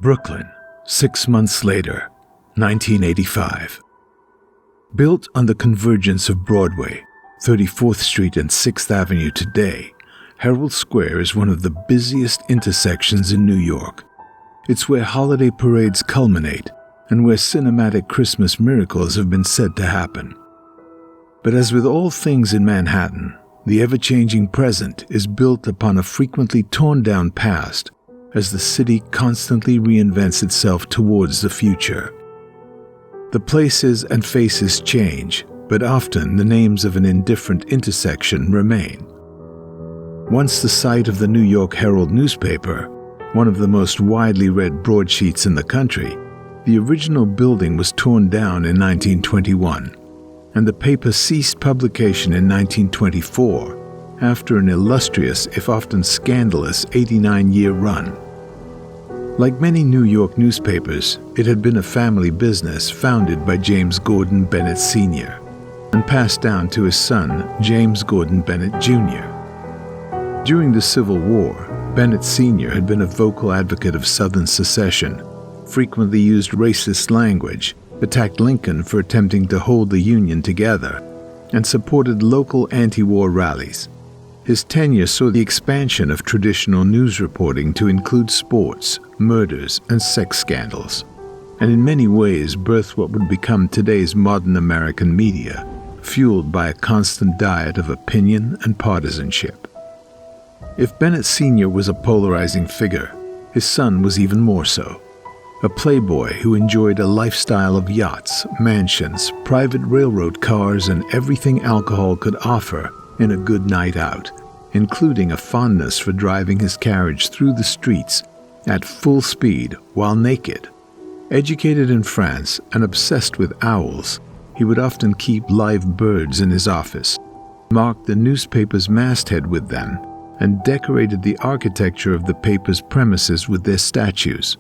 Brooklyn, 6 months later, 1985. Built on the convergence of Broadway, 34th Street and 6th Avenue today, Herald Square is one of the busiest intersections in New York. It's where holiday parades culminate and where cinematic Christmas miracles have been said to happen. But as with all things in Manhattan, the ever-changing present is built upon a frequently torn-down past as the city constantly reinvents itself towards the future. The places and faces change, but often the names of an indifferent intersection remain. Once the site of the New York Herald newspaper, one of the most widely read broadsheets in the country, the original building was torn down in 1921, and the paper ceased publication in 1924 after an illustrious, if often scandalous, 89-year run. Like many New York newspapers, it had been a family business founded by James Gordon Bennett Sr. and passed down to his son, James Gordon Bennett Jr. During the Civil War, Bennett Sr. had been a vocal advocate of Southern secession, frequently used racist language, attacked Lincoln for attempting to hold the Union together, and supported local anti-war rallies. His tenure saw the expansion of traditional news reporting to include sports, murders, and sex scandals, and in many ways birthed what would become today's modern American media, fueled by a constant diet of opinion and partisanship. If Bennett Sr. was a polarizing figure, his son was even more so. A playboy who enjoyed a lifestyle of yachts, mansions, private railroad cars, and everything alcohol could offer in a good night out, including a fondness for driving his carriage through the streets at full speed while naked. Educated in France and obsessed with owls, he would often keep live birds in his office, marked the newspaper's masthead with them, and decorated the architecture of the paper's premises with their statues.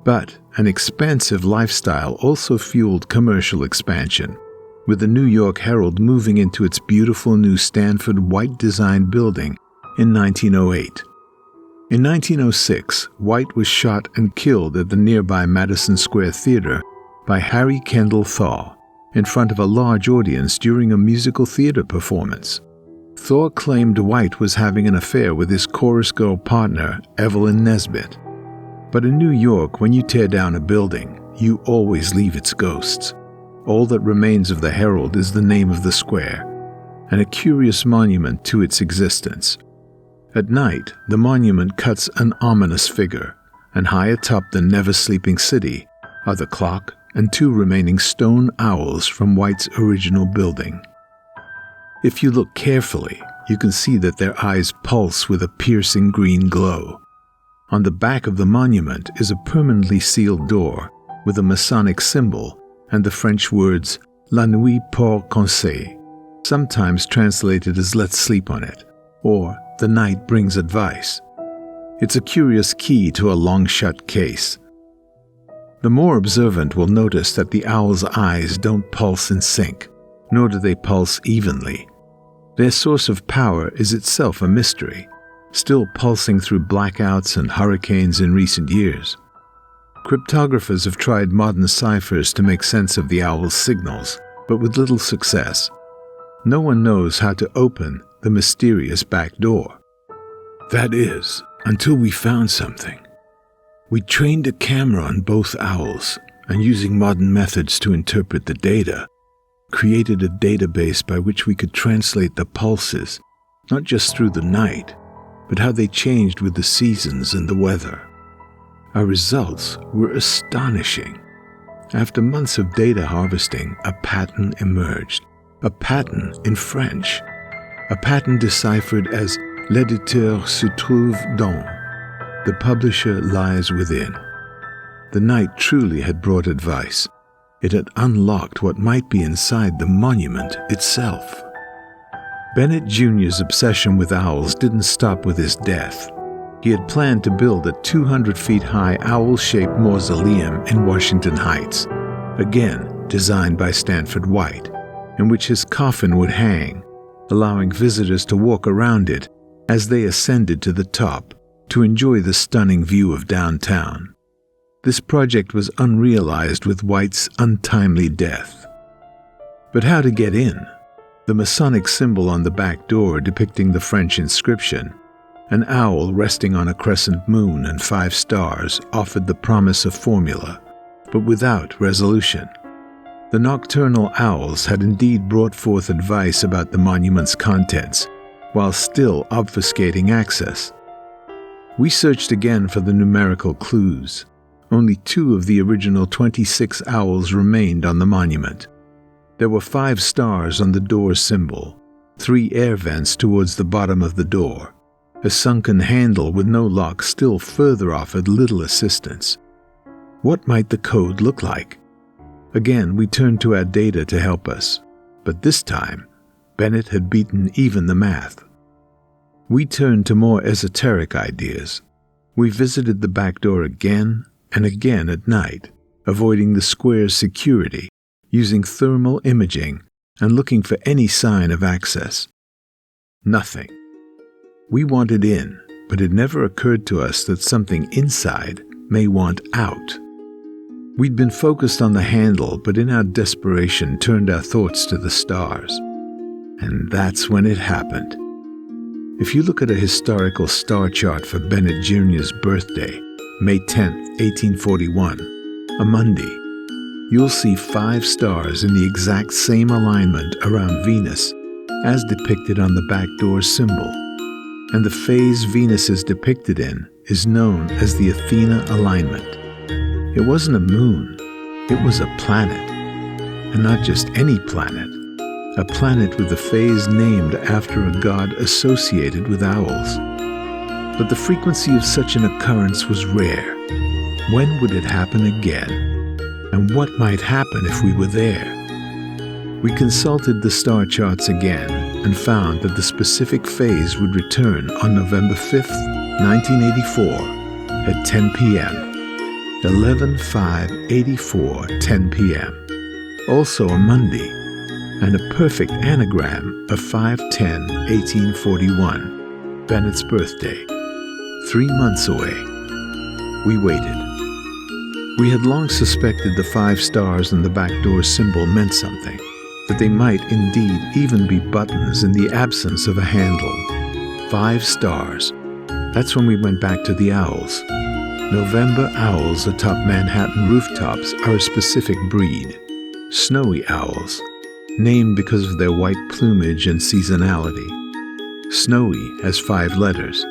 But an expansive lifestyle also fueled commercial expansion, with the New York Herald moving into its beautiful new Stanford White design building in 1908. In 1906, White was shot and killed at the nearby Madison Square Theater by Harry Kendall Thaw in front of a large audience during a musical theater performance. Thaw claimed White was having an affair with his chorus girl partner, Evelyn Nesbit. But in New York, when you tear down a building, you always leave its ghosts. All that remains of the Herald is the name of the square, and a curious monument to its existence. At night, the monument cuts an ominous figure, and high atop the never-sleeping city are the clock and two remaining stone owls from White's original building. If you look carefully, you can see that their eyes pulse with a piercing green glow. On the back of the monument is a permanently sealed door with a Masonic symbol and the French words La nuit porte conseil, sometimes translated as let's sleep on it, or the night brings advice. It's a curious key to a long-shut case. The more observant will notice that the owl's eyes don't pulse in sync, nor do they pulse evenly. Their source of power is itself a mystery, still pulsing through blackouts and hurricanes in recent years. Cryptographers have tried modern ciphers to make sense of the owl's signals, but with little success. No one knows how to open the mysterious back door. That is, until we found something. We trained a camera on both owls, and using modern methods to interpret the data, created a database by which we could translate the pulses, not just through the night, but how they changed with the seasons and the weather. Our results were astonishing. After months of data harvesting, a pattern emerged. A pattern in French. A pattern deciphered as L'éditeur se trouve dans. The publisher lies within. The night truly had brought advice. It had unlocked what might be inside the monument itself. Bennett Jr.'s obsession with owls didn't stop with his death. He had planned to build a 200-feet-high owl-shaped mausoleum in Washington Heights, again designed by Stanford White, in which his coffin would hang, allowing visitors to walk around it as they ascended to the top to enjoy the stunning view of downtown. This project was unrealized with White's untimely death. But how to get in? The Masonic symbol on the back door depicting the French inscription, an owl resting on a crescent moon and 5 stars, offered the promise of formula, but without resolution. The nocturnal owls had indeed brought forth advice about the monument's contents, while still obfuscating access. We searched again for the numerical clues. Only 2 of the original 26 owls remained on the monument. There were 5 stars on the door symbol, 3 air vents towards the bottom of the door. A sunken handle with no lock still further offered little assistance. What might the code look like? Again, we turned to our data to help us, but this time, Bennett had beaten even the math. We turned to more esoteric ideas. We visited the back door again and again at night, avoiding the square's security, using thermal imaging and looking for any sign of access. Nothing. We wanted in, but it never occurred to us that something inside may want out. We'd been focused on the handle, but in our desperation turned our thoughts to the stars. And that's when it happened. If you look at a historical star chart for Bennett Jr.'s birthday, May 10, 1841, a Monday, you'll see 5 stars in the exact same alignment around Venus as depicted on the back door symbol. And the phase Venus is depicted in is known as the Athena alignment. It wasn't a moon, it was a planet. And not just any planet, a planet with a phase named after a god associated with owls. But the frequency of such an occurrence was rare. When would it happen again? And what might happen if we were there? We consulted the star charts again and found that the specific phase would return on November 5th, 1984 at 10 p.m. 11/5/84, 10 p.m. Also a Monday, and a perfect anagram of 5/10/1841, Bennett's birthday. 3 months away. We waited. We had long suspected the 5 stars on the back door symbol meant something, that they might indeed even be buttons in the absence of a handle. 5 stars. That's when we went back to the owls. November owls atop Manhattan rooftops are a specific breed, snowy owls, named because of their white plumage and seasonality. Snowy has 5 letters,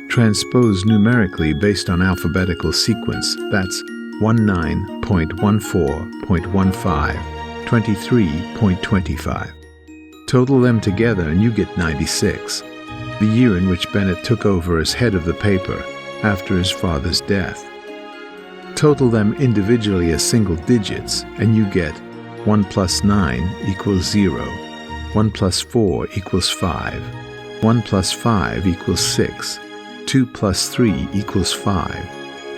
transposed numerically based on alphabetical sequence. That's 19.14.15, 23.25. Total them together and you get 96, the year in which Bennett took over as head of the paper after his father's death. Total them individually as single digits and you get 1 + 9 = 0, 1 + 4 = 5, 1 + 5 = 6, 2 + 3 = 5,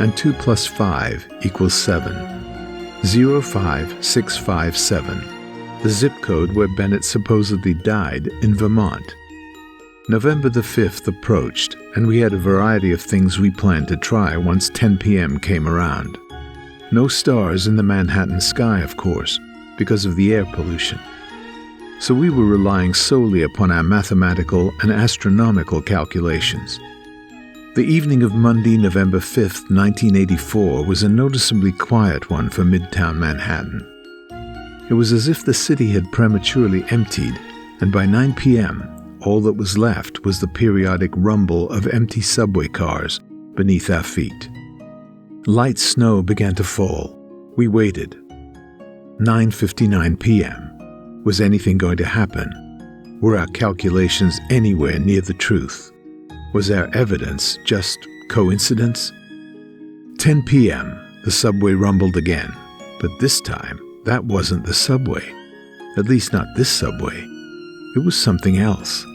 and 2 + 5 = 7. 05657, the zip code where Bennett supposedly died in Vermont. November the 5th approached, and we had a variety of things we planned to try once 10 p.m. came around. No stars in the Manhattan sky, of course, because of the air pollution. So we were relying solely upon our mathematical and astronomical calculations. The evening of Monday, November 5th, 1984, was a noticeably quiet one for Midtown Manhattan. It was as if the city had prematurely emptied, and by 9 p.m., all that was left was the periodic rumble of empty subway cars beneath our feet. Light snow began to fall. We waited. 9:59 p.m. Was anything going to happen? Were our calculations anywhere near the truth? Was our evidence just coincidence? 10 p.m., the subway rumbled again, but this time that wasn't the subway. At least not this subway. It was something else.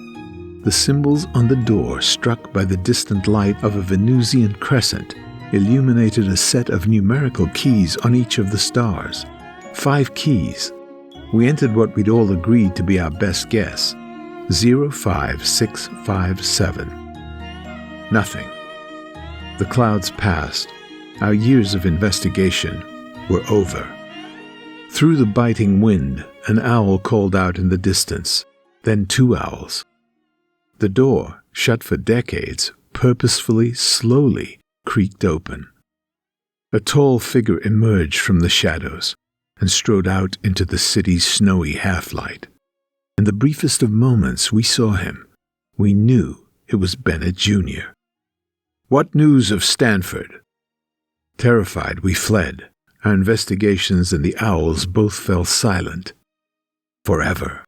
The symbols on the door, struck by the distant light of a Venusian crescent, illuminated a set of numerical keys on each of the stars. 5 keys. We entered what we'd all agreed to be our best guess. 05657. Nothing. The clouds passed. Our years of investigation were over. Through the biting wind, an owl called out in the distance, then two owls. The door, shut for decades, purposefully, slowly creaked open. A tall figure emerged from the shadows and strode out into the city's snowy half-light. In the briefest of moments we saw him. We knew it was Bennett Jr. What news of Stanford? Terrified, we fled. Our investigations and the owls both fell silent. Forever.